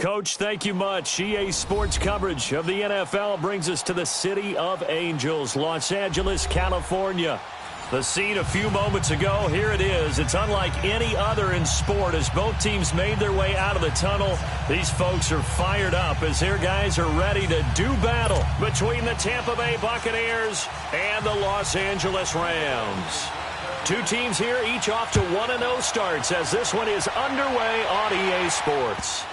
Coach, thank you much. EA Sports coverage of the NFL brings us to the City of Angels, Los Angeles, California. The scene a few moments ago, here it is. It's unlike any other in sport as both teams made their way out of the tunnel. These folks are fired up as their guys are ready to do battle between the Tampa Bay Buccaneers and the Los Angeles Rams. Two teams here, each off to 1-0 starts as this one is underway on EA Sports.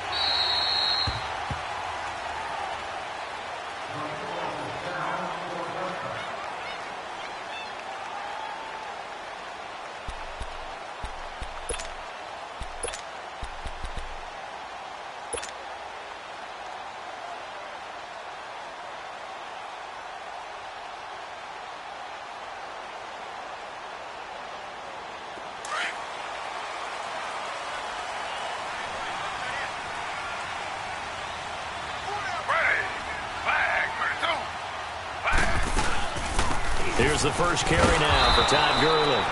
Here's the first carry now for Todd Gurley.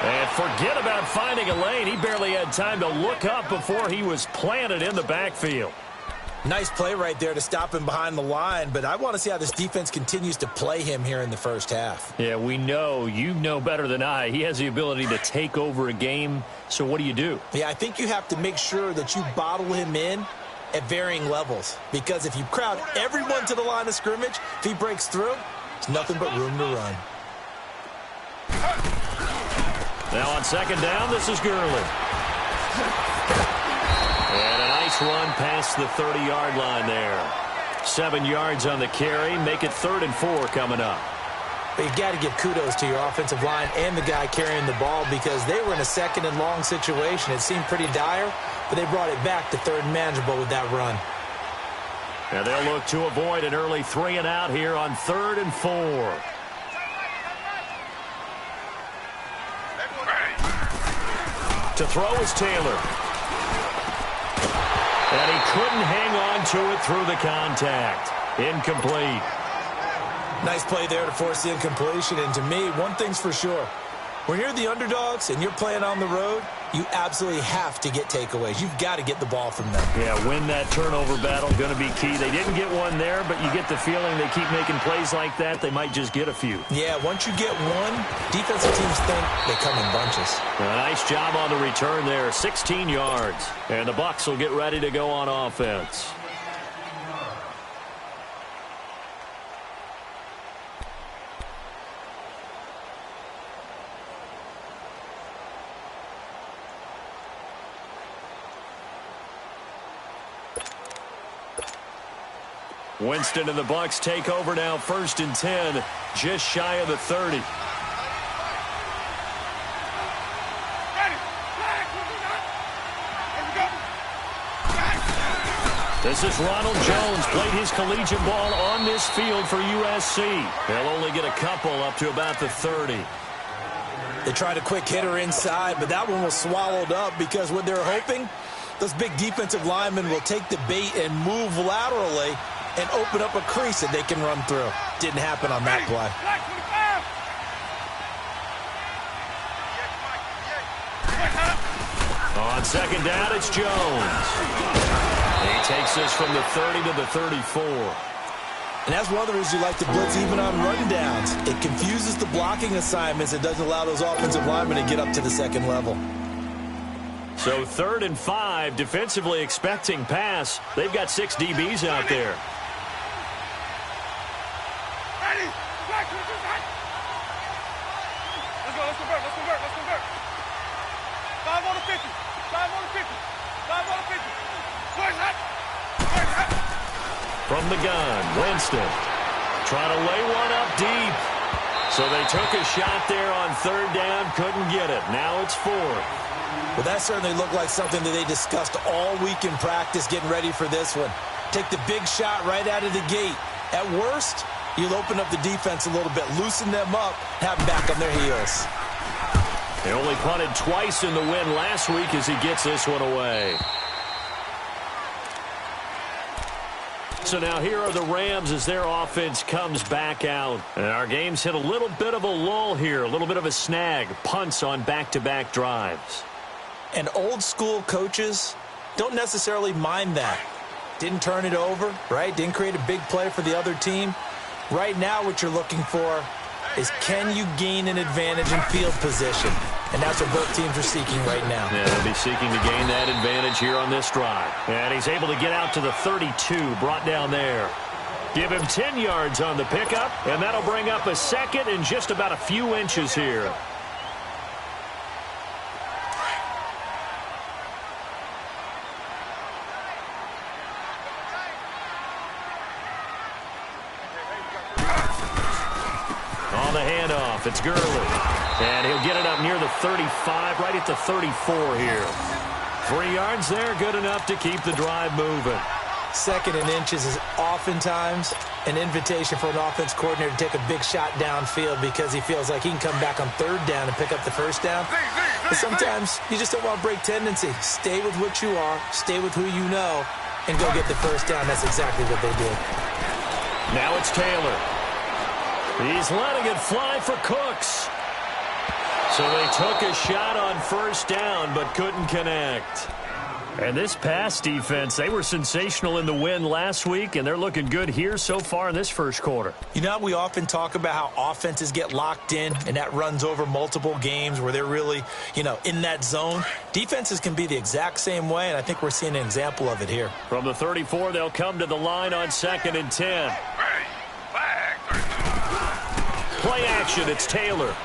And forget about finding a lane. He barely had time to look up before he was planted in the backfield. Nice play right there to stop him behind the line, but I want to see how this defense continues to play him here in the first half. Yeah, we know. You know better than I. He has the ability to take over a game, so what do? Yeah, I think you have to make sure that you bottle him in at varying levels, because if you crowd everyone to the line of scrimmage, if he breaks through, it's nothing but room to run. Now on second down, this is Gurley. And a nice run past the 30-yard line there. 7 yards on the carry. Make it 3rd and 4 coming up. But you've got to give kudos to your offensive line and the guy carrying the ball because they were in a 2nd and long situation. It seemed pretty dire, but they brought it back to 3rd and manageable with that run. And they'll look to avoid an early 3 and out here on 3rd and 4. To throw is Taylor. And he couldn't hang on to it through the contact. Incomplete. Nice play there to force the incompletion. And to me, one thing's for sure. When you're the underdogs and you're playing on the road, you absolutely have to get takeaways. You've got to get the ball from them. Yeah, win that turnover battle, going to be key. They didn't get one there, but you get the feeling they keep making plays like that, they might just get a few. Yeah, once you get one, defensive teams think they come in bunches. A nice job on the return there, 16 yards. And the Bucs will get ready to go on offense. Winston and the Bucs take over now, 1st and 10, just shy of the 30. This is Ronald Jones, played his collegiate ball on this field for USC. They'll only get a couple up to about the 30. They tried a quick hitter inside, but that one was swallowed up because what they're hoping, those big defensive linemen will take the bait and move laterally and open up a crease that they can run through. Didn't happen on that play. On second down, it's Jones. He takes this from the 30 to the 34. And that's one of the reasons you like to blitz even on rundowns. It confuses the blocking assignments. It doesn't allow those offensive linemen to get up to the 2nd level. So 3rd and 5, defensively expecting pass. They've got 6 DBs out there. Let's convert. 5 on the 50. 5 on the 50. 5 on the 50. Where's that? From the gun, Winston trying to lay one up deep. So they took a shot there on 3rd down, couldn't get it. Now it's 4th. Well, that certainly looked like something that they discussed all week in practice, getting ready for this one. Take the big shot right out of the gate. At worst, you'll open up the defense a little bit, loosen them up, have them back on their heels. They only punted twice in the win last week as he gets this one away. So now here are the Rams as their offense comes back out. And our game's hit a little bit of a lull here, a little bit of a snag. Punts on back-to-back drives. And old-school coaches don't necessarily mind that. Didn't turn it over, right? Didn't create a big play for the other team. Right now what you're looking for is, can you gain an advantage in field position? And that's what both teams are seeking right now. Yeah, they'll be seeking to gain that advantage here on this drive. And he's able to get out to the 32, brought down there. Give him 10 yards on the pickup, and that'll bring up a second and just about a few inches here. On the handoff, it's Gurley. And he'll get it up near the 35, right at the 34 here. 3 yards there, good enough to keep the drive moving. Second and inches is oftentimes an invitation for an offense coordinator to take a big shot downfield because he feels like he can come back on third down and pick up the first down. But sometimes you just don't want to break tendency. Stay with what you are, stay with who you know, and go get the first down. That's exactly what they did. Now it's Taylor. He's letting it fly for Cooks. So they took a shot on first down but couldn't connect. And this pass defense, they were sensational in the win last week, and they're looking good here so far in this first quarter. You know, we often talk about how offenses get locked in, and that runs over multiple games where they're really, in that zone. Defenses can be the exact same way, and I think we're seeing an example of it here. From the 34, they'll come to the line on 2nd and 10. Play action, it's Taylor.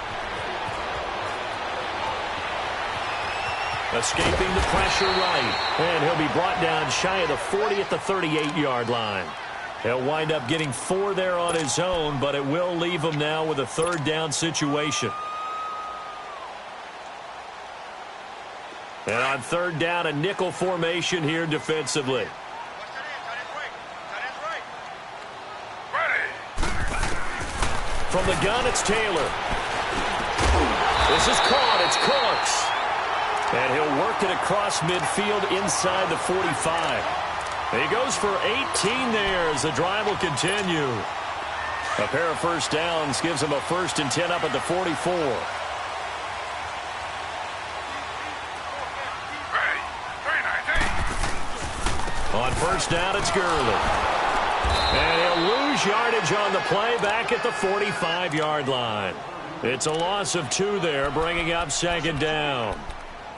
Escaping the pressure right. And he'll be brought down shy of the 40 at the 38-yard line. He'll wind up getting 4 there on his own, but it will leave him now with a third down situation. And on third down, a nickel formation here defensively. From the gun, it's Taylor. This is caught. It's Cooks. And he'll work it across midfield inside the 45. He goes for 18 there as the drive will continue. A pair of first downs gives him a 1st and 10 up at the 44. On first down, it's Gurley. And he'll lose yardage on the play back at the 45-yard line. It's a loss of 2 there, bringing up 2nd down.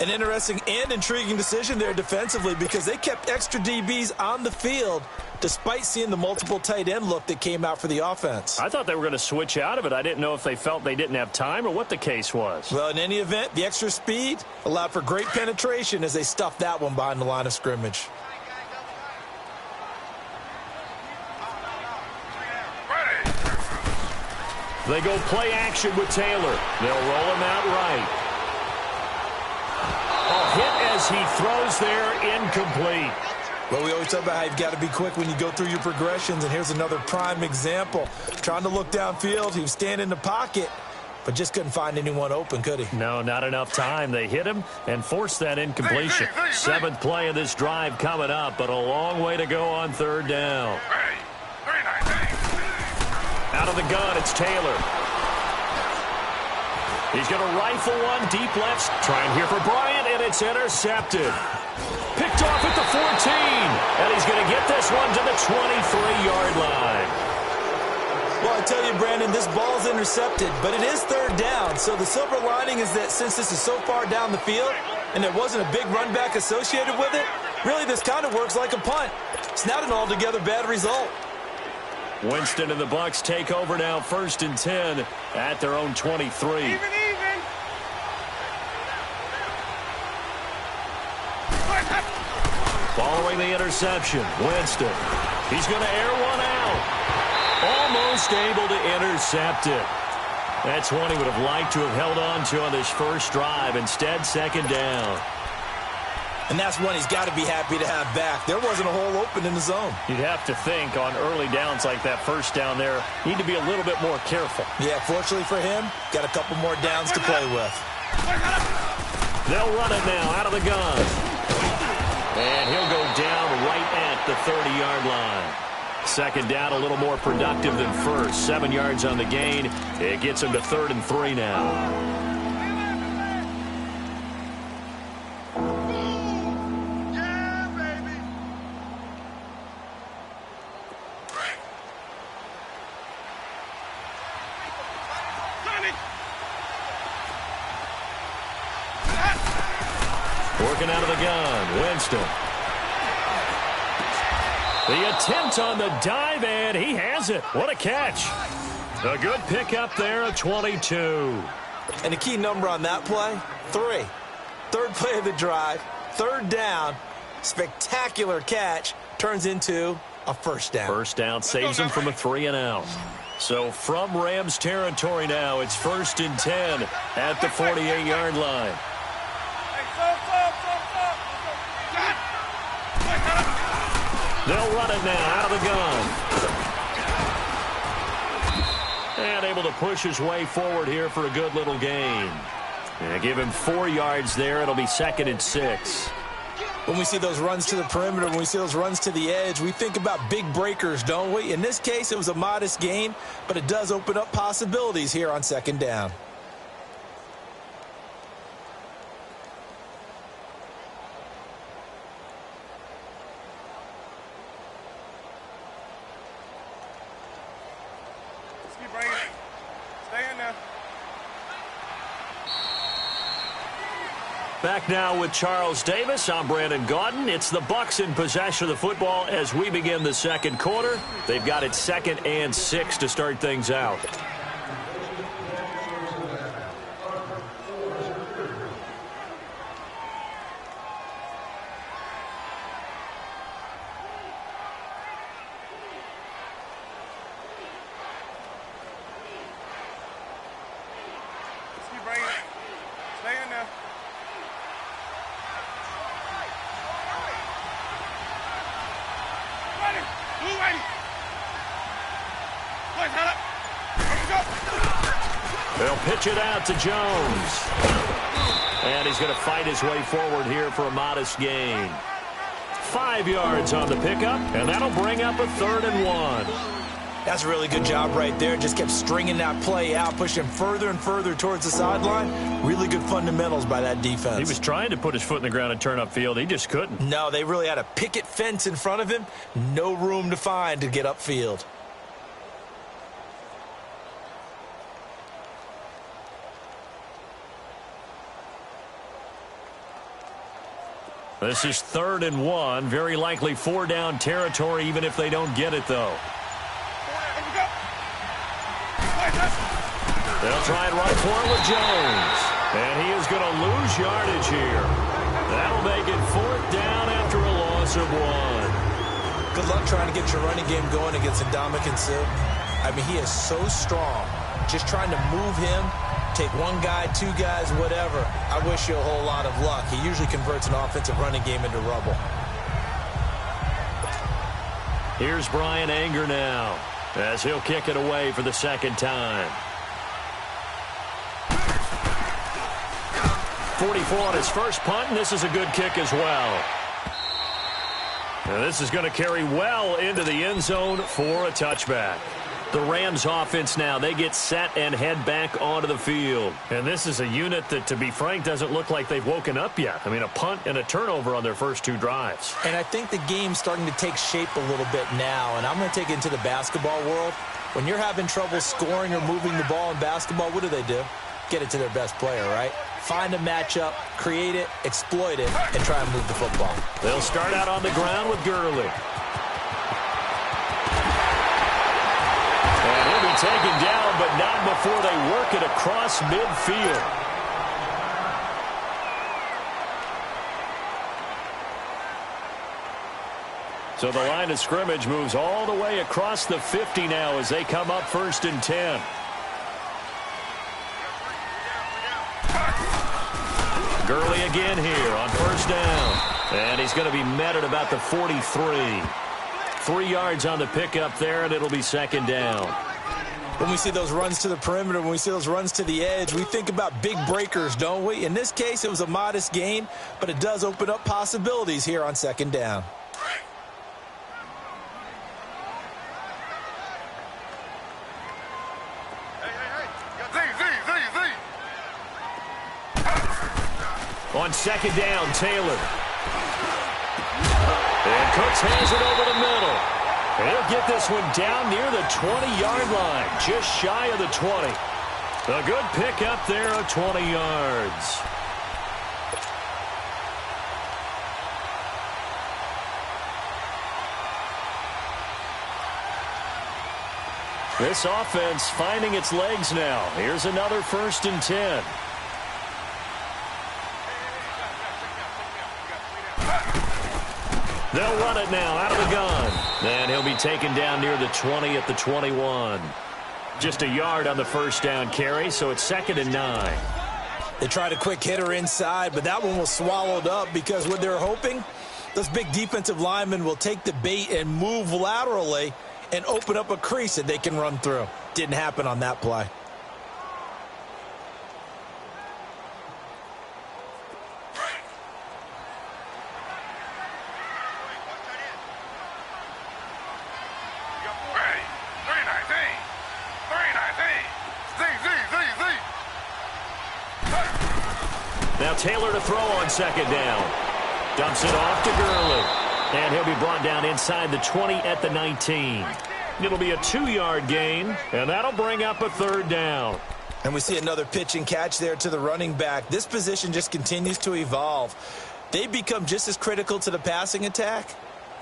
An interesting and intriguing decision there defensively because they kept extra DBs on the field despite seeing the multiple tight end look that came out for the offense. I thought they were going to switch out of it. I didn't know if they felt they didn't have time or what the case was. Well, in any event, the extra speed allowed for great penetration as they stuffed that one behind the line of scrimmage. They go play action with Taylor. They'll roll him out right. A hit as he throws there, incomplete. Well, we always talk about how you've got to be quick when you go through your progressions, and here's another prime example. Trying to look downfield, he was standing in the pocket, but just couldn't find anyone open, could he? No, not enough time. They hit him and forced that incompletion. 7th play of this drive coming up, but a long way to go on third down. Out of the gun, it's Taylor. He's going to rifle one deep left. Trying here for Bryant, and it's intercepted. Picked off at the 14, and he's going to get this one to the 23-yard line. Well, I tell you, Brandon, this ball's intercepted, but it is third down. So the silver lining is that since this is so far down the field and there wasn't a big run back associated with it, really this kind of works like a punt. It's not an altogether bad result. Winston and the Bucs take over now 1st and 10 at their own 23. Even. Following the interception, Winston. He's going to air one out. Almost able to intercept it. That's one he would have liked to have held on to on this first drive. Instead, 2nd down. And that's one he's got to be happy to have back. There wasn't a hole open in the zone. You'd have to think on early downs like that first down there, need to be a little bit more careful. Yeah, fortunately for him, got a couple more downs to play with. They'll run it now out of the gun. And he'll go down right at the 30-yard line. 2nd down, a little more productive than first. 7 yards on the gain. It gets him to 3rd and 3 now. Working out of the gun, Winston. The attempt on the dive, and he has it. What a catch. A good pickup there at 22. And the key number on that play, 3. Third play of the drive, third down, spectacular catch, turns into a first down. First down saves him from a 3-and-out. So from Rams territory now, it's 1st and 10 at the 48-yard line. They'll run it now out of the gun. And able to push his way forward here for a good little gain. And give him 4 yards there. It'll be 2nd and 6. When we see those runs to the perimeter, when we see those runs to the edge, we think about big breakers, don't we? In this case, it was a modest gain, but it does open up possibilities here on 2nd down. Back now with Charles Davis. I'm Brandon Gaudin. It's the Bucs in possession of the football as we begin the second quarter. They've got it 2nd and 6 to start things out. They'll pitch it out to Jones. And he's going to fight his way forward here for a modest gain. 5 yards on the pickup, and that'll bring up a 3rd and 1. That's a really good job right there. Just kept stringing that play out, pushing further and further towards the sideline. Really good fundamentals by that defense. He was trying to put his foot in the ground and turn upfield. He just couldn't. No, they really had a picket fence in front of him. No room to find to get upfield. This is 3rd and 1. Very likely 4-down territory, even if they don't get it, though. They'll try and run for it with Jones. And he is going to lose yardage here. That'll make it 4th down after a loss of 1. Good luck trying to get your running game going against Ndamukong Suh. I mean, he is so strong. Just trying to move him, take one guy, 2 guys, whatever. I wish you a whole lot of luck. He usually converts an offensive running game into rubble. Here's Brian Anger now as he'll kick it away for the 2nd time. 44 on his first punt, and this is a good kick as well. And this is going to carry well into the end zone for a touchback. The Rams offense now, they get set and head back onto the field. And this is a unit that, to be frank, doesn't look like they've woken up yet. I mean, a punt and a turnover on their first 2 drives. And I think the game's starting to take shape a little bit now. And I'm going to take it into the basketball world. When you're having trouble scoring or moving the ball in basketball, what do? Get it to their best player, right? Find a matchup, create it, exploit it, and try and move the football. They'll start out on the ground with Gurley. And he'll be taken down, but not before they work it across midfield. So the line of scrimmage moves all the way across the 50 now as they come up 1st and 10. Gurley again here on 1st down. And he's going to be met at about the 43. 3 yards on the pickup there, and it'll be 2nd down. When we see those runs to the perimeter, when we see those runs to the edge, we think about big breakers, don't we? In this case, it was a modest gain, but it does open up possibilities here on 2nd down. On 2nd down, Taylor. And Cooks has it over the middle. And he'll get this one down near the 20-yard line, just shy of the 20. A good pick up there of 20 yards. This offense finding its legs now. Here's another 1st and 10. They'll run it now out of the gun. And he'll be taken down near the 20 at the 21. Just a yard on the 1st down carry, so it's 2nd and 9. They tried a quick hitter inside, but that one was swallowed up because what they're hoping, those big defensive linemen will take the bait and move laterally and open up a crease that they can run through. Didn't happen on that play. Now Taylor to throw on 2nd down. Dumps it off to Gurley. And he'll be brought down inside the 20 at the 19. It'll be a 2-yard gain, and that'll bring up a 3rd down. And we see another pitch and catch there to the running back. This position just continues to evolve. They become just as critical to the passing attack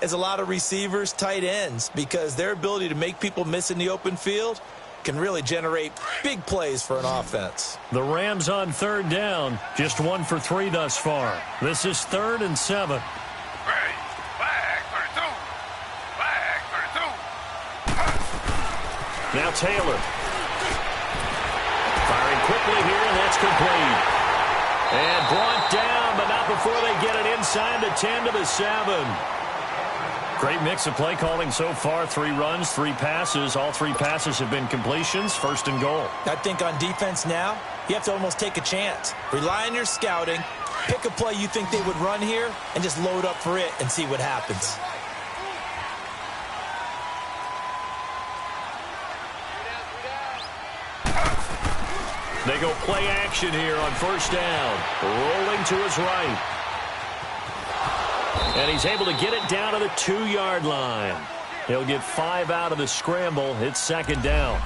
as a lot of receivers, tight ends, because their ability to make people miss in the open field can really generate big plays for an offense. The Rams on 3rd down, just 1 for 3 thus far. This is 3rd and 7. Now Taylor. Firing quickly here, and that's complete. And brought down, but not before they get it inside the 10 to the 7. Great mix of play calling so far. 3 runs, 3 passes. All 3 passes have been completions. 1st and goal. I think on defense now, you have to almost take a chance. Rely on your scouting. Pick a play you think they would run here and just load up for it and see what happens. They go play action here on 1st down. Rolling to his right. And he's able to get it down to the 2-yard line. He'll get 5 out of the scramble. It's 2nd down.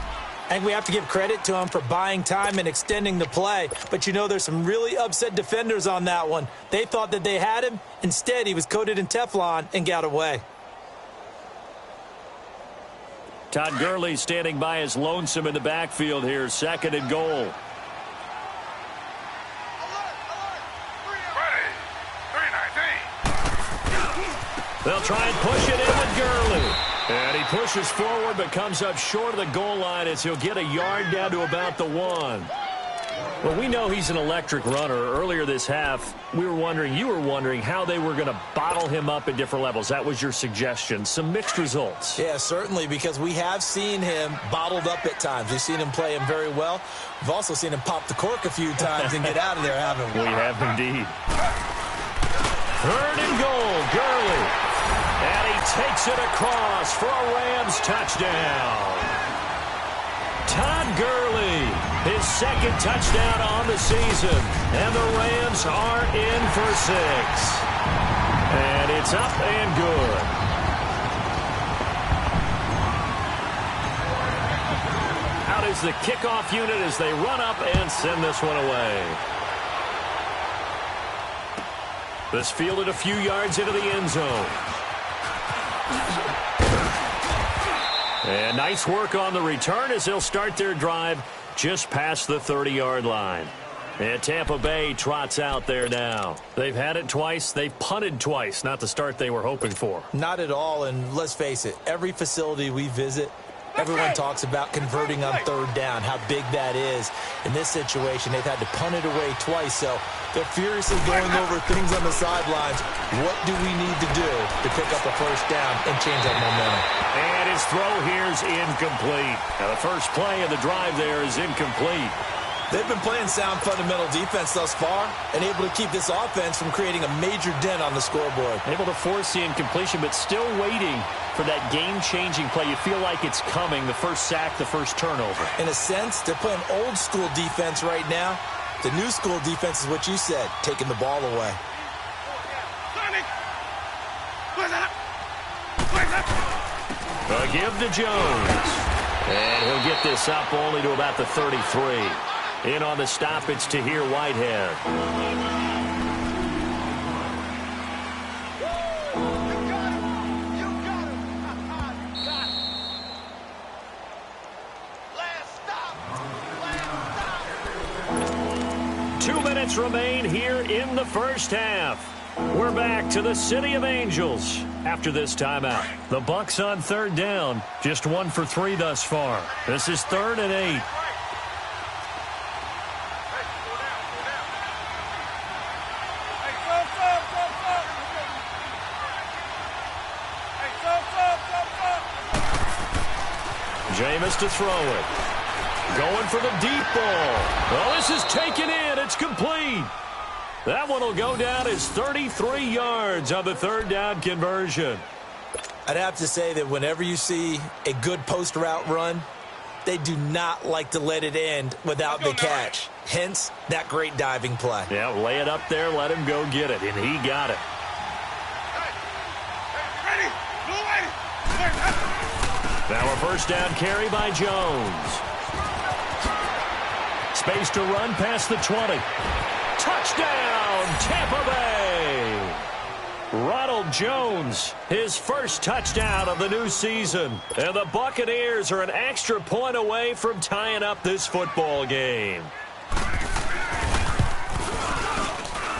And we have to give credit to him for buying time and extending the play. But, you know, there's some really upset defenders on that one. They thought that they had him. Instead, he was coated in Teflon and got away. Todd Gurley standing by as lonesome in the backfield here. 2nd and goal. They'll try and push it in with Gurley. And he pushes forward but comes up short of the goal line as he'll get a yard down to about the 1. Well, we know he's an electric runner. Earlier this half, you were wondering how they were going to bottle him up at different levels. That was your suggestion. Some mixed results. Yeah, certainly, because we have seen him bottled up at times. We've seen him play him very well. We've also seen him pop the cork a few times and get out of there, haven't we? We have indeed. 3rd and goal, Gurley. And he takes it across for a Rams touchdown. Todd Gurley, his 2nd touchdown on the season. And the Rams are in for 6. And it's up and good. Out is the kickoff unit as they run up and send this one away. This fielded a few yards into the end zone. And nice work on the return as they'll start their drive just past the 30-yard line. And Tampa Bay trots out there now. They've had it twice. They've punted twice. Not the start they were hoping for. Not at all, and let's face it, every facility we visit, everyone talks about converting on 3rd down, how big that is. In this situation, they've had to punt it away twice, so they're furiously going over things on the sidelines. What do we need to do to pick up a 1st down and change our momentum? And his throw here is incomplete. Now the first play of the drive there is incomplete. They've been playing sound fundamental defense thus far and able to keep this offense from creating a major dent on the scoreboard. Able to force the incompletion, but still waiting for that game-changing play. You feel like it's coming, the first sack, the first turnover. In a sense, they're playing old-school defense right now. The new school defense is what you said, taking the ball away. A give to Jones. And he'll get this up only to about the 33. In on the stop, it's Tahir Whitehead. You got him. You got him. Last stop. 2 minutes remain here in the first half. We're back to the City of Angels after this timeout. The Bucs on third down, just 1 for 3 thus far. This is 3rd and 8. Jameis to throw it. Going for the deep ball. Well, this is taken in. It's complete. That one will go down as 33 yards on the 3rd down conversion. I'd have to say that whenever you see a good post route run, they do not like to let it end without the catch. Hence, that great diving play. Yeah, lay it up there, let him go get it, and he got it. Ready? Move ready. Now a first down carry by Jones. Space to run past the 20. Touchdown, Tampa Bay! Ronald Jones, his first touchdown of the new season. And the Buccaneers are an extra point away from tying up this football game.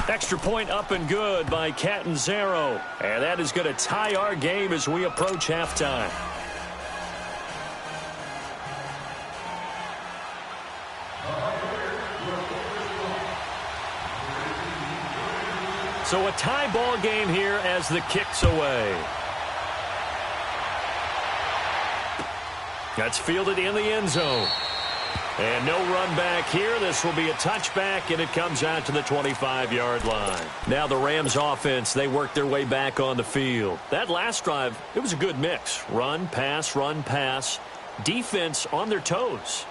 Extra point up and good by Catanzaro. And that is going to tie our game as we approach halftime. So a tie ball game here as the kick's away. That's fielded in the end zone. And no run back here. This will be a touchback, and it comes out to the 25-yard line. Now the Rams offense, they work their way back on the field. That last drive, it was a good mix. Run, pass, defense on their toes.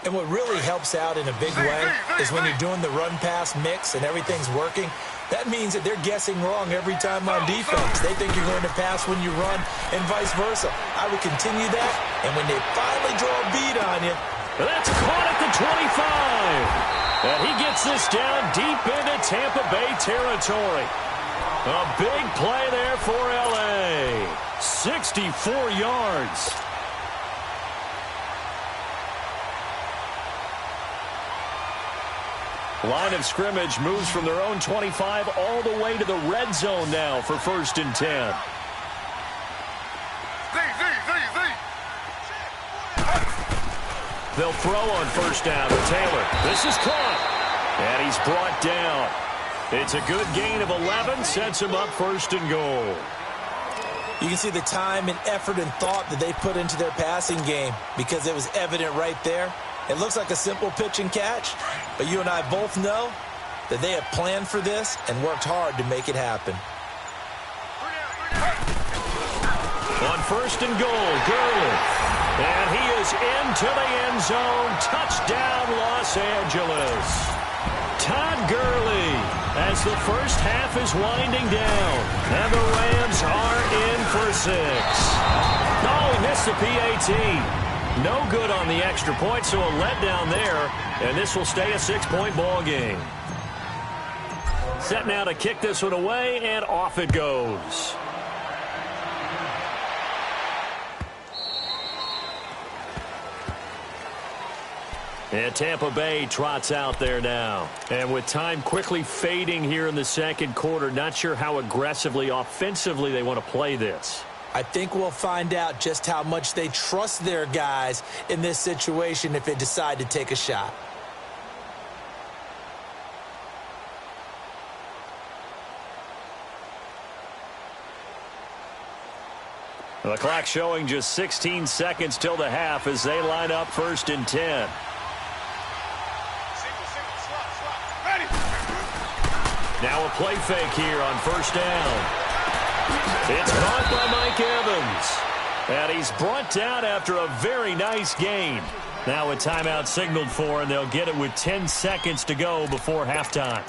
And what really helps out in a big way is when you're doing the run-pass mix and everything's working, that means that they're guessing wrong every time on defense. They think you're going to pass when you run and vice versa. I would continue that, and when they finally draw a bead on you, that's caught at the 25. And he gets this down deep into Tampa Bay territory. A big play there for L.A. 64 yards. Line of scrimmage moves from their own 25 all the way to the red zone now for 1st and 10. They'll throw on 1st down to Taylor. This is caught. And he's brought down. It's a good gain of 11. Sets him up 1st and goal. You can see the time and effort and thought that they put into their passing game because it was evident right there. It looks like a simple pitch and catch, but you and I both know that they have planned for this and worked hard to make it happen. On 1st and goal, Gurley. And he is into the end zone. Touchdown, Los Angeles. Todd Gurley as the first half is winding down. And the Rams are in for 6. Oh, he missed the PAT. No good on the extra point, so a letdown there. And this will stay a 6-point ball game. Set now to kick this one away, and off it goes. And Tampa Bay trots out there now. And with time quickly fading here in the second quarter, not sure how aggressively, offensively they want to play this. I think we'll find out just how much they trust their guys in this situation if they decide to take a shot. The clock showing just 16 seconds till the half as they line up 1st and 10. Now a play fake here on 1st down. It's caught by Mike Evans. And he's brought down after a very nice gain. Now a timeout signaled for, and they'll get it with 10 seconds to go before halftime.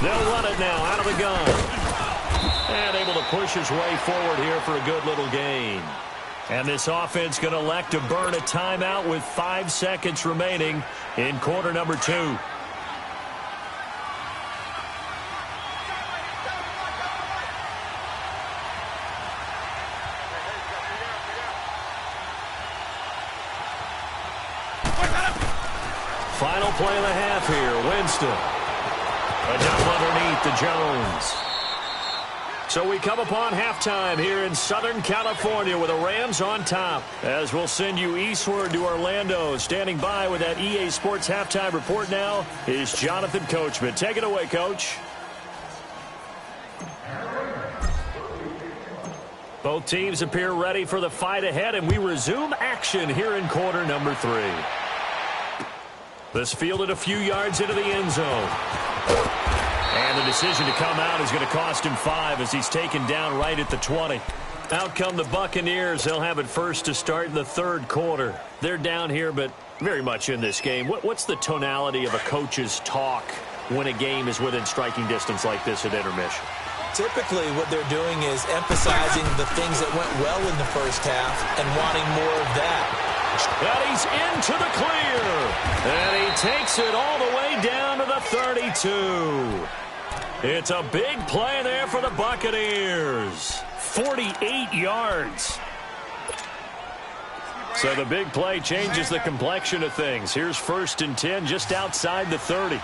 They'll run it now out of the gun. And able to push his way forward here for a good little gain. And this offense going to elect to burn a timeout with 5 seconds remaining in quarter number 2. Final play of the half here. Winston. A dump underneath to Jones. So we come upon halftime here in Southern California with the Rams on top. As we'll send you eastward to Orlando. Standing by with that EA Sports halftime report now is Jonathan Coachman. Take it away, Coach. Both teams appear ready for the fight ahead, and we resume action here in quarter number 3. This fielded a few yards into the end zone. And the decision to come out is going to cost him 5 as he's taken down right at the 20. Out come the Buccaneers. They'll have it first to start in the 3rd quarter. They're down here, but very much in this game. What's the tonality of a coach's talk when a game is within striking distance like this at intermission? Typically, what they're doing is emphasizing the things that went well in the first half and wanting more of that. And he's into the clear. And he takes it all the way down to the 32. It's a big play there for the Buccaneers. 48 yards. So the big play changes the complexion of things. Here's 1st and 10 just outside the 30.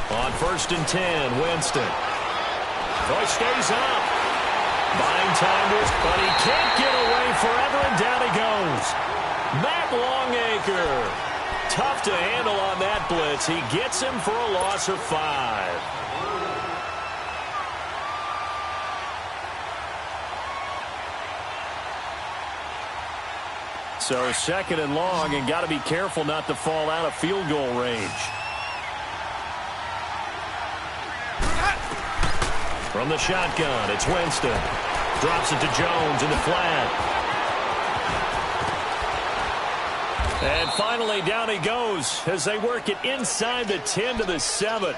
On 1st and 10, Winston. Oh, he stays up. Buying time, but he can't get away forever, and down he goes. Matt Longacre. Tough to handle on that blitz. He gets him for a loss of 5. So 2nd and long, and got to be careful not to fall out of field goal range. From the shotgun, it's Winston. Drops it to Jones in the flat. And finally, down he goes as they work it inside the 10 to the 7.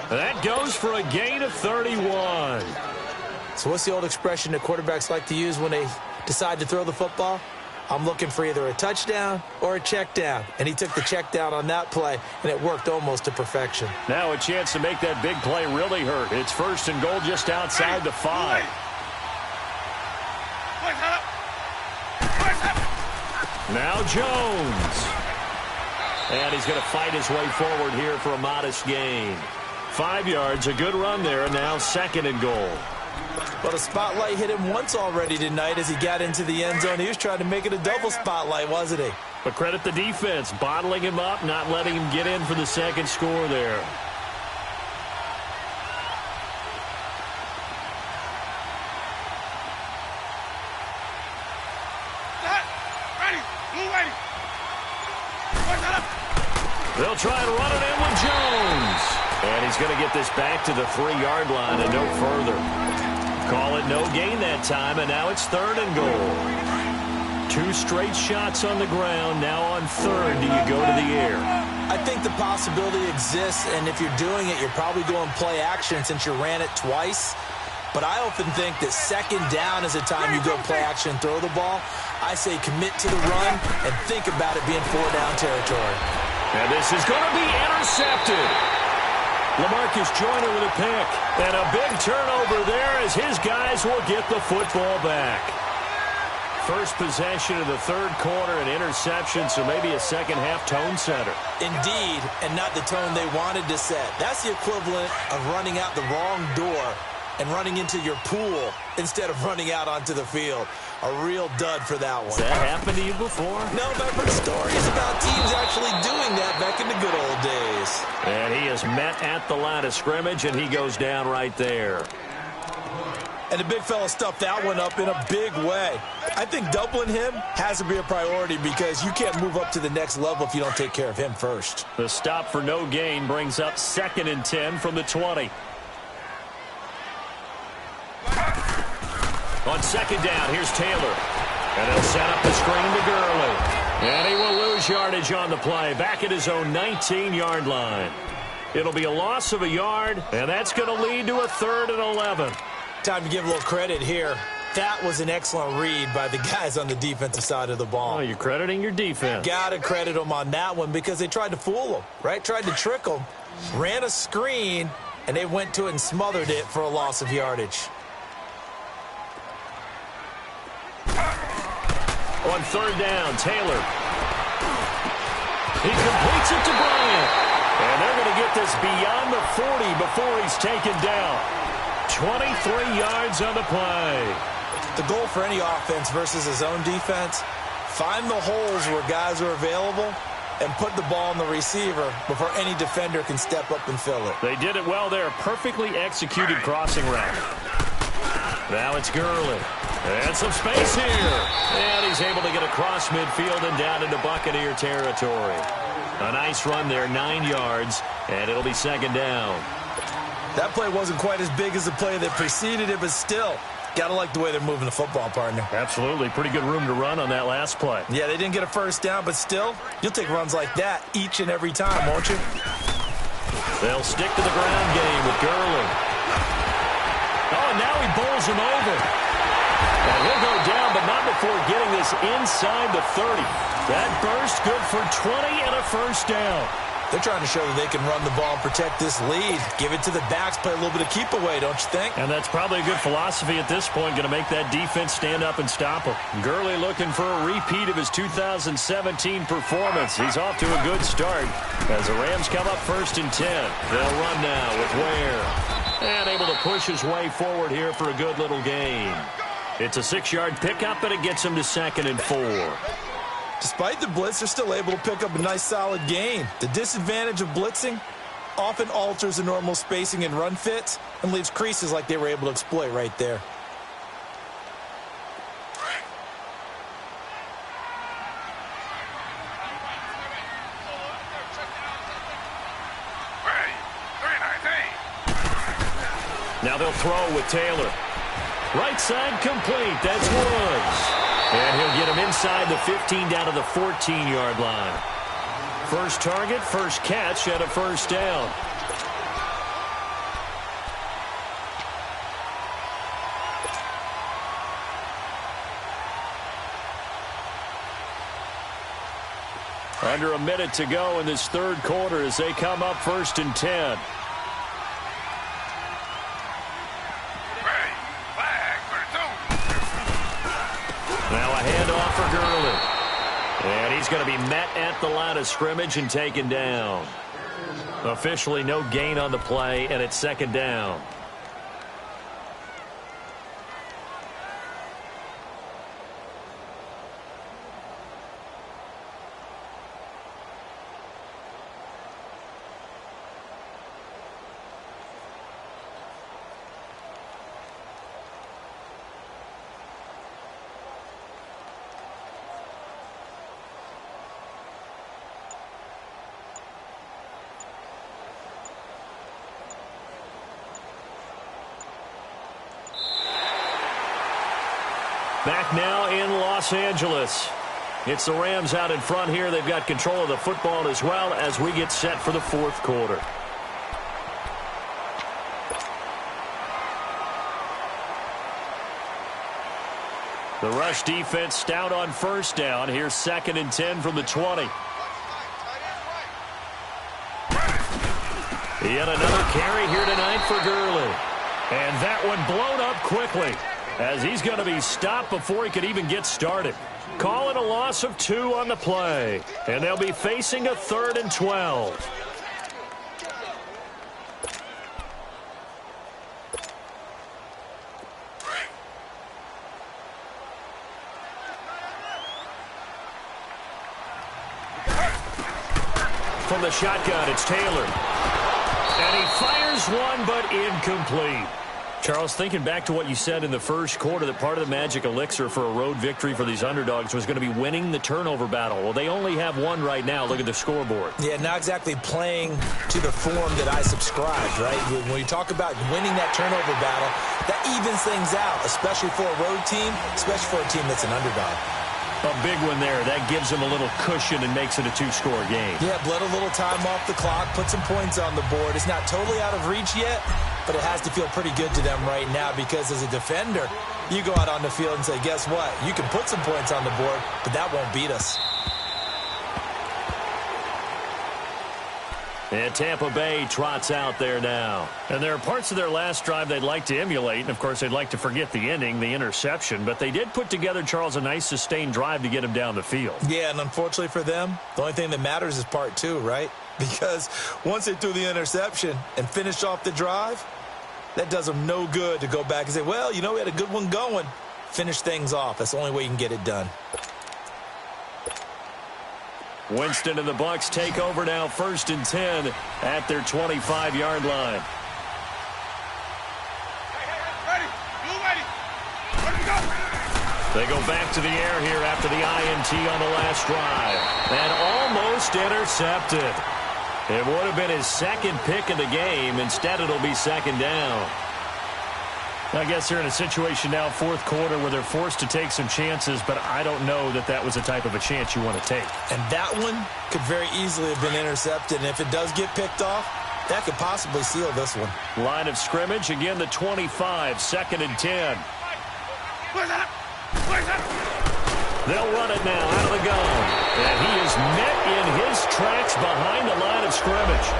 That goes for a gain of 31. So what's the old expression that quarterbacks like to use when they decide to throw the football? I'm looking for either a touchdown or a check down. And he took the check down on that play, and it worked almost to perfection. Now a chance to make that big play really hurt. It's 1st and goal just outside the 5. Now Jones. And he's going to fight his way forward here for a modest gain. 5 yards, a good run there, and now 2nd and goal. Well, the spotlight hit him once already tonight as he got into the end zone. He was trying to make it a double spotlight, wasn't he? But credit the defense, bottling him up, not letting him get in for the 2nd score there. They'll try and run it in with Jones. And he's going to get this back to the 3-yard line and no further. Call it no gain that time, and now it's 3rd and goal. 2 straight shots on the ground. Now on 3rd, do you go to the air? I think the possibility exists, and if you're doing it, you're probably going play action since you ran it twice. But I often think that 2nd down is the time you go play action and throw the ball. I say commit to the run and think about it being 4-down territory. And this is going to be intercepted. LaMarcus Joyner with a pick. And a big turnover there as his guys will get the football back. First possession of the 3rd quarter, an interception, so maybe a second-half tone setter. Indeed, and not the tone they wanted to set. That's the equivalent of running out the wrong door and running into your pool instead of running out onto the field. A real dud for that one. Has that happened to you before? No, but I've heard stories about teams actually doing that back in the good old days. And he is met at the line of scrimmage, and he goes down right there. And the big fella stuffed that one up in a big way. I think doubling him has to be a priority because you can't move up to the next level if you don't take care of him first. The stop for no gain brings up 2nd and 10 from the 20. On 2nd down, here's Taylor. And they'll set up the screen to Gurley. And he will lose yardage on the play, back at his own 19-yard line. It'll be a loss of a yard, and that's going to lead to a 3rd and 11. Time to give a little credit here. That was an excellent read by the guys on the defensive side of the ball. Oh, you're crediting your defense. Got to credit them on that one because they tried to fool them, right? Tried to trick them, ran a screen, and they went to it and smothered it for a loss of yardage. On 3rd down, Taylor. He completes it to Bryant. And they're going to get this beyond the 40 before he's taken down. 23 yards on the play. The goal for any offense versus his own defense, find the holes where guys are available and put the ball in the receiver before any defender can step up and fill it. They did it well there. Perfectly executed crossing route. Now it's Gurley. And some space here. And he's able to get across midfield and down into Buccaneer territory. A nice run there, 9 yards, and it'll be 2nd down. That play wasn't quite as big as the play that preceded it, but still, got to like the way they're moving the football, partner. Absolutely. Pretty good room to run on that last play. Yeah, they didn't get a 1st down, but still, you'll take runs like that each and every time, won't you? They'll stick to the ground game with Gurley. Oh, and now he bowls him over. And he'll go down, but not before getting this inside the 30. That burst good for 20 and a 1st down. They're trying to show that they can run the ball and protect this lead. Give it to the backs, play a little bit of keep away, don't you think? And that's probably a good philosophy at this point, going to make that defense stand up and stop him. Gurley looking for a repeat of his 2017 performance. He's off to a good start as the Rams come up 1st and 10. They'll run now with Ware. And able to push his way forward here for a good little gain. It's a 6-yard pickup, and it gets him to 2nd and 4. Despite the blitz, they're still able to pick up a nice, solid gain. The disadvantage of blitzing often alters the normal spacing and run fits and leaves creases like they were able to exploit right there. Now they'll throw with Taylor. Right side complete. That's Woods. And he'll get him inside the 15 down to the 14-yard line. First target, first catch, and a 1st down. Under a minute to go in this 3rd quarter as they come up 1st and 10. Now a handoff for Gurley. And he's going to be met at the line of scrimmage and taken down. Officially no gain on the play, and it's 2nd down. Back now in Los Angeles. It's the Rams out in front here. They've got control of the football as well as we get set for the 4th quarter. The rush defense stout on 1st down. Here's 2nd and 10 from the 20. Yet another carry here tonight for Gurley. And that one blown up quickly, as he's going to be stopped before he could even get started. Call it a loss of 2 on the play. And they'll be facing a 3rd and 12. From the shotgun, it's Taylor. And he fires one, but incomplete. Charles, thinking back to what you said in the 1st quarter, that part of the magic elixir for a road victory for these underdogs was going to be winning the turnover battle. Well, they only have one right now. Look at the scoreboard. Yeah, not exactly playing to the form that I subscribed, right? When you talk about winning that turnover battle, that evens things out, especially for a road team, especially for a team that's an underdog. A big one there. That gives them a little cushion and makes it a two-score game. Yeah, let a little time off the clock, put some points on the board. It's not totally out of reach yet, but it has to feel pretty good to them right now because as a defender, you go out on the field and say, guess what? You can put some points on the board, but that won't beat us. And Tampa Bay trots out there now. And there are parts of their last drive they'd like to emulate. And, of course, they'd like to forget the ending, the interception. But they did put together, Charles, a nice sustained drive to get him down the field. Yeah, and unfortunately for them, the only thing that matters is part two, right? Because once they threw the interception and finished off the drive, that does them no good to go back and say, well, you know, we had a good one going. Finish things off. That's the only way you can get it done. Winston and the Bucs take over now, 1st and 10 at their 25-yard line. Ready. You ready. Ready to go. They go back to the air here after the INT on the last drive. And almost intercepted. It would have been his second pick of the game. Instead, it'll be 2nd down. I guess they're in a situation now, 4th quarter, where they're forced to take some chances, but I don't know that that was the type of a chance you want to take. And that one could very easily have been intercepted, and if it does get picked off, that could possibly seal this one. Line of scrimmage, again the 25, 2nd and 10. Where's that? Where's that? They'll run it now out of the gun. And he is met in his tracks behind the line of scrimmage.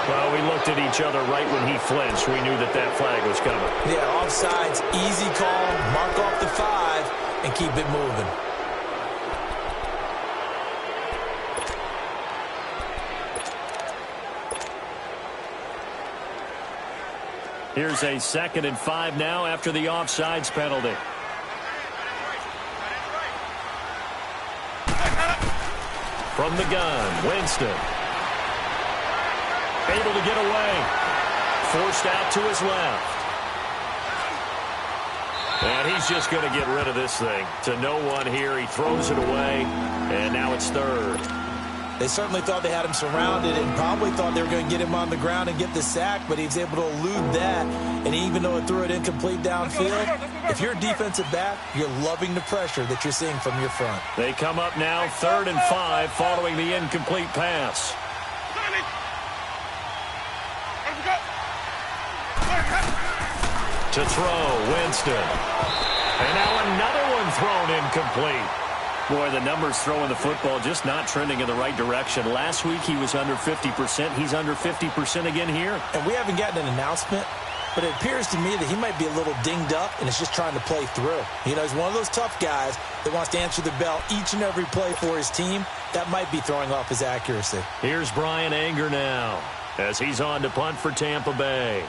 Well, we looked at each other right when he flinched. We knew that that flag was coming. Yeah, offsides, easy call, mark off the 5, and keep it moving. Here's a 2nd and 5 now after the offsides penalty. From the gun, Winston. Able to get away. Forced out to his left. And he's just going to get rid of this thing. To no one here. He throws it away. And now it's 3rd. They certainly thought they had him surrounded and probably thought they were going to get him on the ground and get the sack, but he was able to elude that. And even though it threw it incomplete downfield, if you're a defensive back, you're loving the pressure that you're seeing from your front. They come up now 3rd and 5 following the incomplete pass. To throw, Winston. And now another one thrown incomplete. Boy, the numbers throwing the football just not trending in the right direction. Last week he was under 50%. He's under 50% again here. And we haven't gotten an announcement, but it appears to me that he might be a little dinged up and is just trying to play through. You know, he's one of those tough guys that wants to answer the bell each and every play for his team. That might be throwing off his accuracy. Here's Brian Anger now as he's on to punt for Tampa Bay.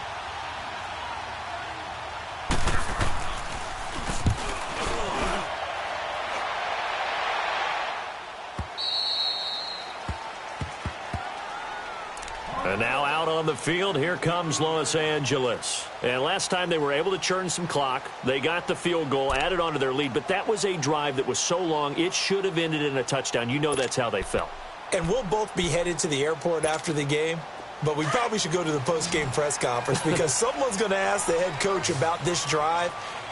And now out on the field, here comes Los Angeles. And last time they were able to churn some clock. They got the field goal, added on to their lead. But that was a drive that was so long, it should have ended in a touchdown. You know that's how they felt. And we'll both be headed to the airport after the game. But we probably should go to the post-game press conference because someone's going to ask the head coach about this drive.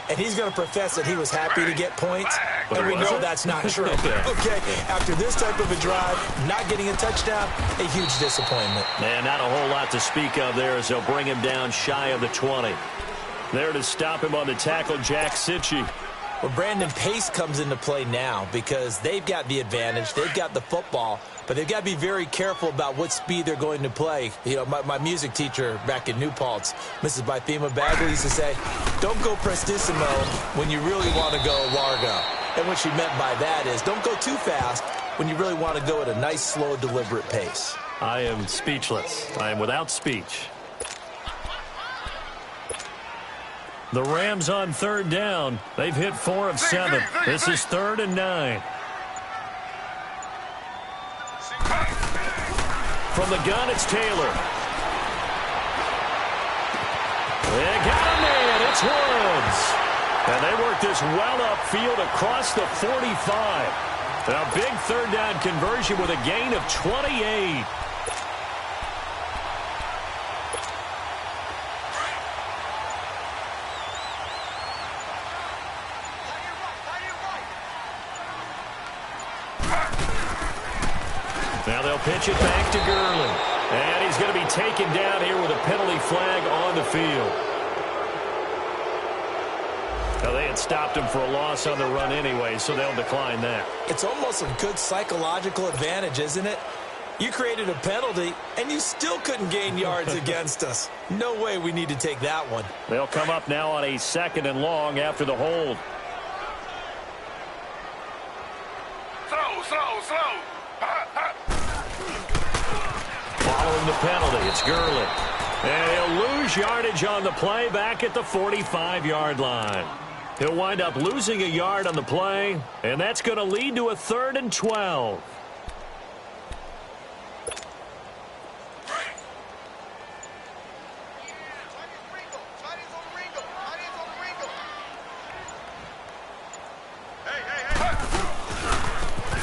And he's going to profess that he was happy to get points. And we know that's not true. Okay, after this type of a drive, not getting a touchdown, a huge disappointment. Man, not a whole lot to speak of there as they'll bring him down shy of the 20. There to stop him on the tackle, Jack Sitchie. Well, Brandon, pace comes into play now because they've got the advantage. They've got the football. But they've got to be very careful about what speed they're going to play. You know, my music teacher back in New Paltz, Mrs. Bythema Bagley, used to say, don't go prestissimo when you really want to go largo. And what she meant by that is don't go too fast when you really want to go at a nice, slow, deliberate pace. I am speechless. I am without speech. The Rams on 3rd down. They've hit 4 of 7. This is 3rd and 9. From the gun, it's Taylor. They got a man. It's Woods. And they work this well upfield across the 45. A big 3rd down conversion with a gain of 28. pitch it back to Gurley. And he's going to be taken down here with a penalty flag on the field. Now, they had stopped him for a loss on the run anyway, so they'll decline that. It's almost a good psychological advantage, isn't it? You created a penalty, and you still couldn't gain yards against us. No way we need to take that one. They'll come up now on a 2nd and long after the hold. Slow. Following the penalty, it's Gurley. And he'll lose yardage on the play back at the 45-yard line. He'll wind up losing a yard on the play, and that's going to lead to a 3rd and 12.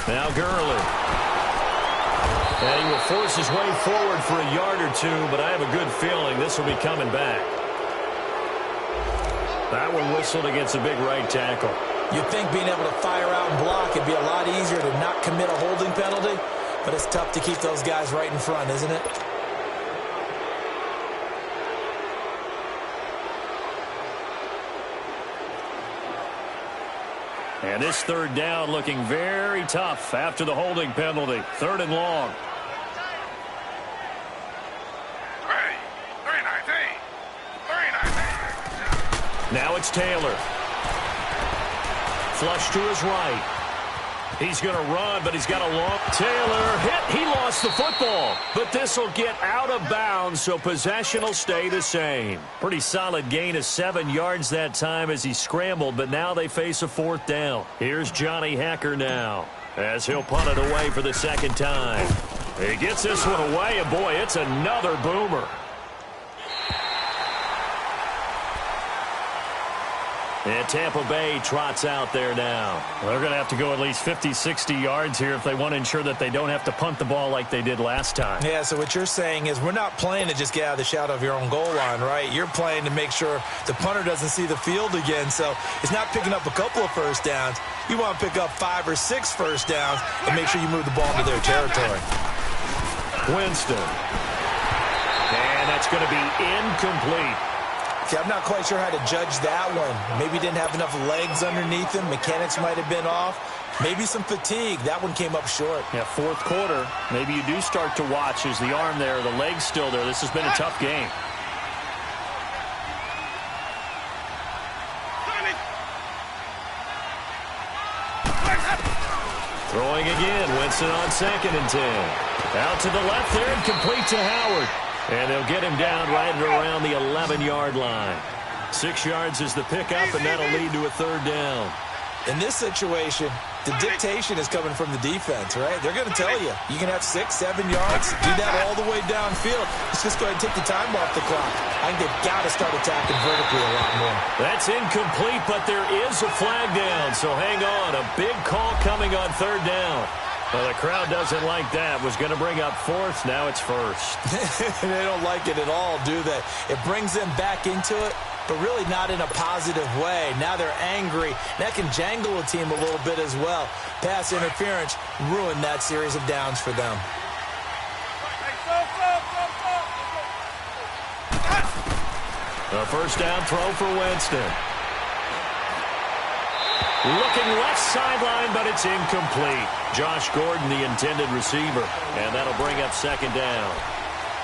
Now Gurley. And he will force his way forward for a yard or two, but I have a good feeling this will be coming back. That one whistled against a big right tackle. You'd think being able to fire out and block would be a lot easier to not commit a holding penalty, but it's tough to keep those guys right in front, isn't it? And this 3rd down looking very tough after the holding penalty. 3rd and long. Now it's Taylor. Flush to his right. He's going to run, but he's got a long... Taylor hit. He lost the football. But this will get out of bounds, so possession will stay the same. Pretty solid gain of 7 yards that time as he scrambled, but now they face a 4th down. Here's Johnny Hacker now as he'll punt it away for the 2nd time. He gets this one away, and boy, it's another boomer. And Tampa Bay trots out there now. They're going to have to go at least 50, 60 yards here if they want to ensure that they don't have to punt the ball like they did last time. Yeah, so what you're saying is we're not playing to just get out of the shadow of your own goal line, right? You're playing to make sure the punter doesn't see the field again. So it's not picking up a couple of first downs. You want to pick up 5 or 6 first downs and make sure you move the ball into their territory. Winston. And that's going to be incomplete. See, I'm not quite sure how to judge that one. Maybe he didn't have enough legs underneath him. Mechanics might have been off. Maybe some fatigue. That one came up short. Yeah, 4th quarter. Maybe you do start to watch. Is the arm there, the leg's still there? This has been a tough game. Throwing again. Winston on 2nd and 10. Out to the left there and complete to Howard. And they'll get him down right around the 11-yard line. 6 yards is the pickup, and that'll lead to a 3rd down. In this situation, the dictation is coming from the defense, right? They're going to tell you, you can have 6, 7 yards, do that all the way downfield. Let's just go ahead and take the time off the clock. I think they've got to start attacking vertically a lot more. That's incomplete, but there is a flag down, so hang on. A big call coming on 3rd down. Well, the crowd doesn't like that. Was going to bring up 4th. Now it's 1st. They don't like it at all, do they? It brings them back into it, but really not in a positive way. Now they're angry. That can jangle a team a little bit as well. Pass interference ruined that series of downs for them. A 1st down throw for Winston. Looking left sideline, but it's incomplete. Josh Gordon, the intended receiver, and that'll bring up 2nd down.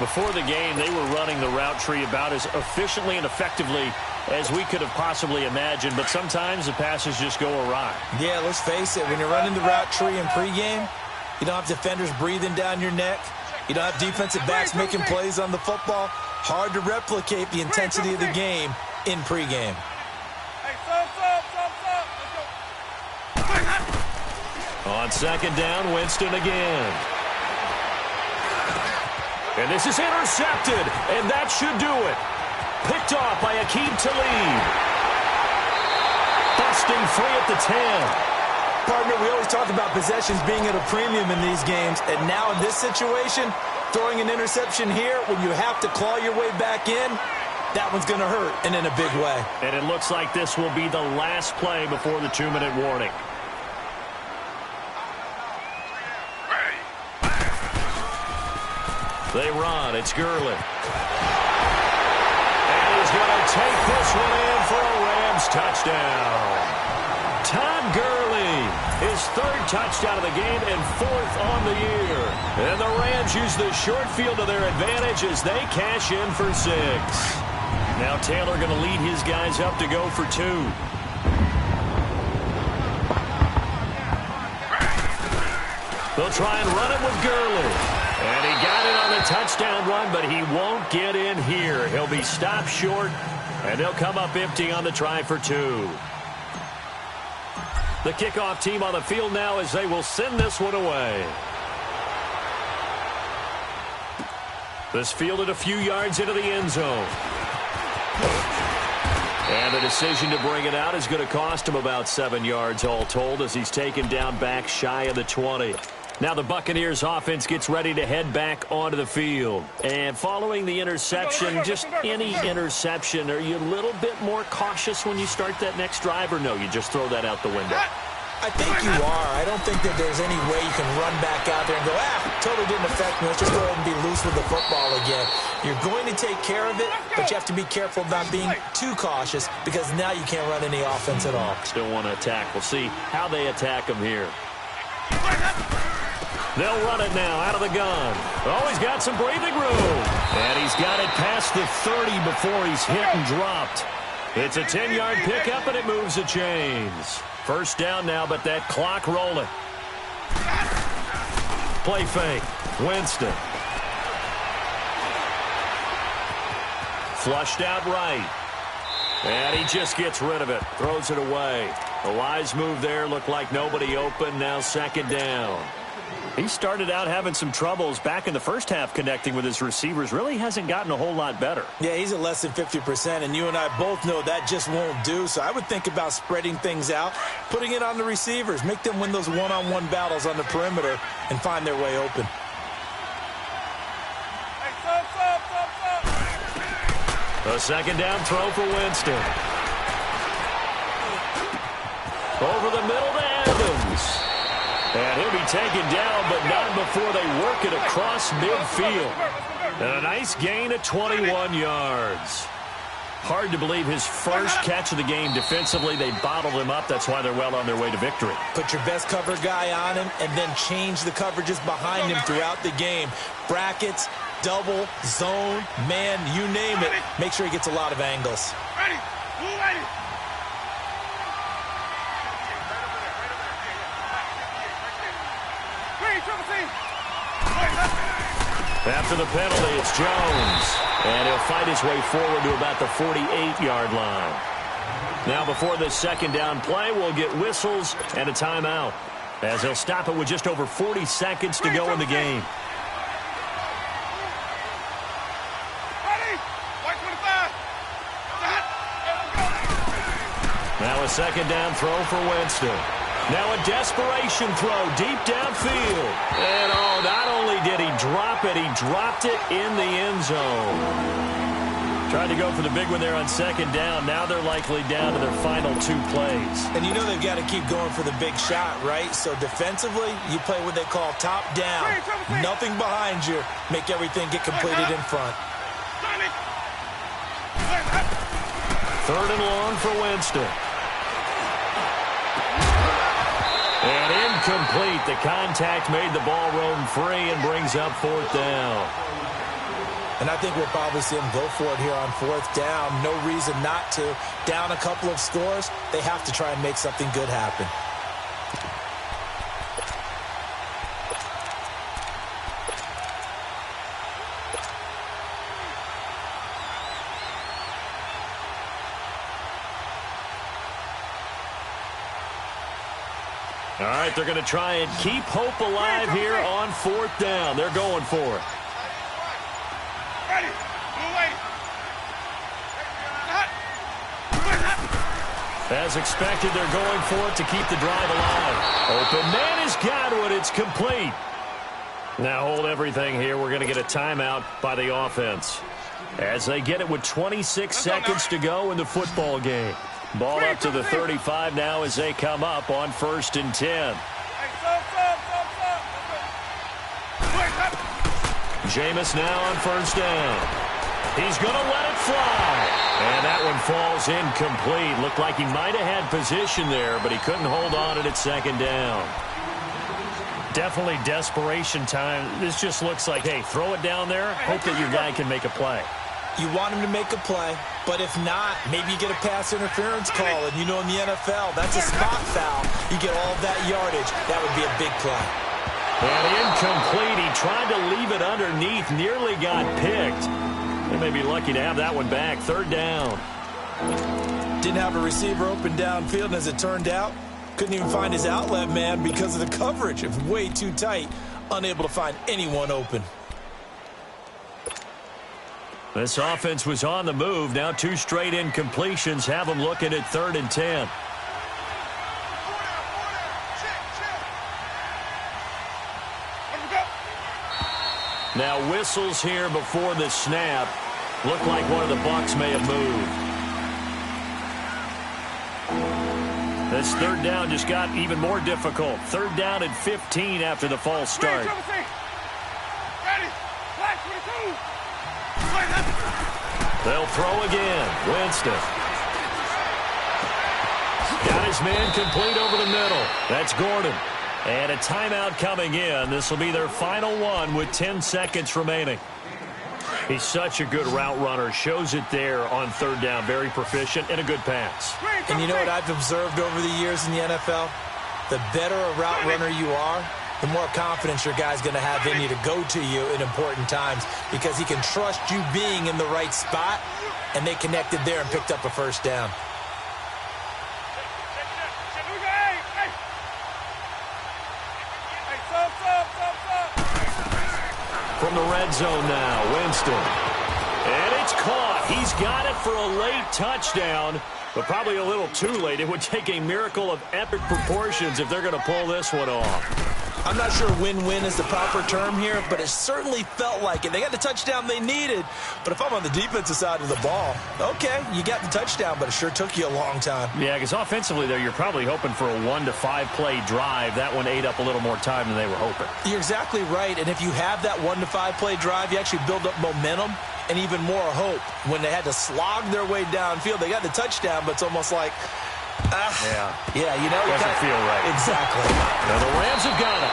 Before the game, they were running the route tree about as efficiently and effectively as we could have possibly imagined, but sometimes the passes just go awry. Yeah, let's face it, when you're running the route tree in pregame, you don't have defenders breathing down your neck. You don't have defensive backs making plays on the football. Hard to replicate the intensity of the game in pregame. On 2nd down, Winston again. And this is intercepted, and that should do it. Picked off by Aqib Talib. Busting free at the 10. Partner, we always talk about possessions being at a premium in these games, and now in this situation, throwing an interception here when you have to claw your way back in, that one's going to hurt, and in a big way. And it looks like this will be the last play before the 2-minute warning. They run. It's Gurley. And he's going to take this one in for a Rams touchdown. Todd Gurley, his third touchdown of the game and fourth on the year. And the Rams use the short field to their advantage as they cash in for 6. Now Taylor going to lead his guys up to go for 2. They'll try and run it with Gurley. And he got it on the touchdown run, but he won't get in here. He'll be stopped short, and they'll come up empty on the try for 2. The kickoff team on the field now as they will send this one away. This fielded a few yards into the end zone. And the decision to bring it out is going to cost him about 7 yards all told as he's taken down back shy of the 20. Now the Buccaneers offense gets ready to head back onto the field. And following the interception, just any interception, are you a little bit more cautious when you start that next drive, or no, you just throw that out the window? I think you are. I don't think that there's any way you can run back out there and go, totally didn't affect me. Let's just go ahead and be loose with the football again. You're going to take care of it, but you have to be careful about being too cautious because now you can't run any offense at all. Still want to attack. We'll see how they attack him here. They'll run it now out of the gun. Oh, he's got some breathing room. And he's got it past the 30 before he's hit and dropped. It's a 10-yard pickup, and it moves the chains. First down now, but that clock rolling. Play fake. Winston. Flushed out right. And he just gets rid of it. Throws it away. A wise move there. Looked like nobody open. Now second down. He started out having some troubles back in the first half connecting with his receivers. Really hasn't gotten a whole lot better. Yeah, he's at less than 50%, and you and I both know that just won't do. So I would think about spreading things out, putting it on the receivers, make them win those one-on-one battles on the perimeter and find their way open. A second down throw for Winston. Over the middle to Adams. And he'll be taken down, but not before they work it across midfield. And a nice gain of 21 yards. Hard to believe his first catch of the game defensively. They bottled him up. That's why they're well on their way to victory. Put your best cover guy on him and then change the coverages behind him throughout the game. Brackets, double, zone, man, you name it. Make sure he gets a lot of angles. Ready. Move ready. After the penalty, it's Jones. And he'll fight his way forward to about the 48-yard line. Now before this second down play, we'll get whistles and a timeout, as he'll stop it with just over 40 seconds to go in the game. Now a second down throw for Winston. Now a desperation throw deep downfield. And oh, not only did he drop it, he dropped it in the end zone. Tried to go for the big one there on second down. Now they're likely down to their final 2 plays. And you know they've got to keep going for the big shot, right? So defensively, you play what they call top down. Nothing behind you. Make everything get completed in front. Third and long for Winston. And incomplete. The contact made the ball roam free and brings up 4th down. And I think we'll probably see him go for it here on 4th down. No reason not to. Down a couple of scores, they have to try and make something good happen. All right, they're going to try and keep hope alive here on 4th down. They're going for it. Ready. As expected, they're going for it to keep the drive alive. Open man has got it. It's complete. Now hold everything here. We're going to get a timeout by the offense, as they get it with 26 seconds to go in the football game. Ball up to the 35 now as they come up on 1st and 10. Jameis now on first down. He's going to let it fly. And that one falls incomplete. Looked like he might have had position there, but he couldn't hold on at second down. Definitely desperation time. This just looks like, hey, throw it down there, hope that your guy can make a play. You want him to make a play, but if not, maybe you get a pass interference call. And you know in the NFL, that's a spot foul. You get all of that yardage. That would be a big play. And incomplete. He tried to leave it underneath, nearly got picked. They may be lucky to have that one back. Third down. Didn't have a receiver open downfield, and as it turned out, couldn't even find his outlet man because of the coverage. It was way too tight, unable to find anyone open. This offense was on the move. Now 2 straight incompletions have them looking at 3rd and 10. Now whistles here before the snap. Looked like one of the Bucs may have moved. This 3rd down just got even more difficult. 3rd down and 15 after the false start. They'll throw again. Winston. Got his man complete over the middle. That's Gordon. And a timeout coming in. This will be their final one with 10 seconds remaining. He's such a good route runner. Shows it there on 3rd down. Very proficient and a good pass. And you know what I've observed over the years in the NFL? The better a route runner you are, the more confidence your guy's going to have in you to go to you in important times because he can trust you being in the right spot, and they connected there and picked up a first down. From the red zone now, Winston. And it's caught. He's got it for a late touchdown, but probably a little too late. It would take a miracle of epic proportions if they're going to pull this one off. I'm not sure win-win is the proper term here, but it certainly felt like it. They got the touchdown they needed, but if I'm on the defensive side of the ball, okay, you got the touchdown, but it sure took you a long time. Yeah, because offensively, though, you're probably hoping for a 1 to 5 play drive. That one ate up a little more time than they were hoping. You're exactly right, and if you have that 1 to 5 play drive, you actually build up momentum and even more hope. When they had to slog their way downfield, they got the touchdown, but it's almost like, yeah, you know, doesn't feel right. Exactly. Now the Rams have got it.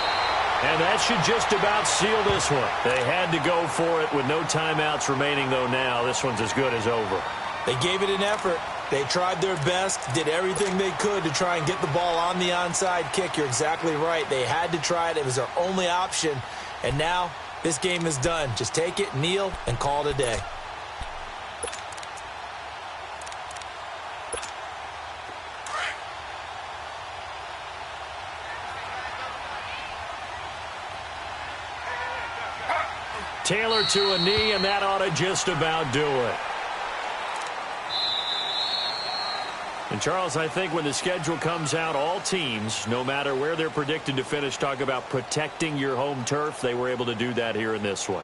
And that should just about seal this one. They had to go for it with no timeouts remaining, though, now. This one's as good as over. They gave it an effort. They tried their best, did everything they could to try and get the ball on the onside kick. You're exactly right. They had to try it. It was their only option. And now this game is done. Just take it, kneel, and call it a day. Taylor to a knee, and that ought to just about do it. And, Charles, I think when the schedule comes out, all teams, no matter where they're predicted to finish, talk about protecting your home turf. They were able to do that here in this one.